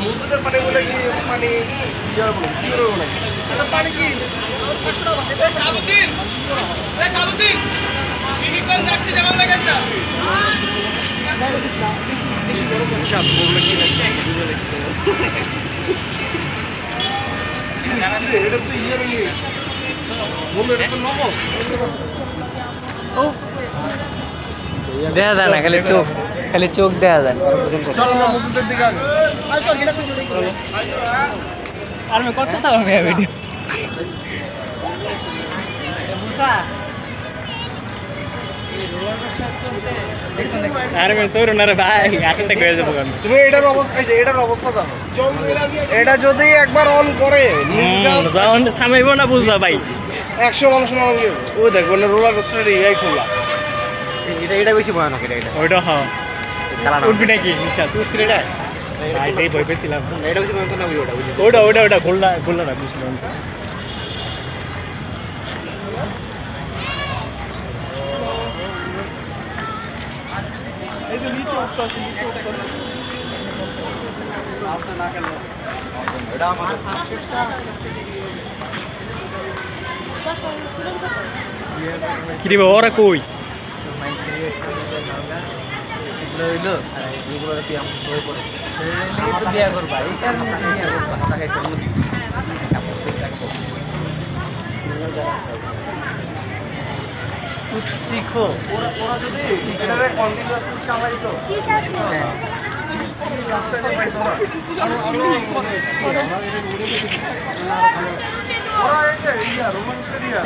মসজিদের পানি বলে কি পানি পানি কি দেখা যায় না, খালি চোখ দেখা যায়। আর আমি কত তো ভিডিও আরে আমি সরু না রে ভাই, আসলটা কয়ে যাবো। তুমি এটার অবস্থা, এটার অবস্থা জানো? এটা যদি একবার অন করে থামাইবো না, বুঝবা ভাই। 100 মানুষ নামবে। ও দেখো না, রোলার কোস্টার এই খোলা। এটা বেশি ভয়ানক। এটা ওইটা হ্যাঁ উঠবি নাকি নিশা তুই সিলেটা? এটাই ভয় পেয়েছিলাম। এটা বেশি ভয়ানক না, ওটা খুললা না বুঝলাম। এই যে নিচে উঠতেছে, আপনি না কেন এটা আমাদের কি রে ওরা কই? শিখো ওরা যদি এটারে কন্টিনিউয়াসলি চালাই তো ঠিক আছে। ওরা এটা রোমান্স এরিয়া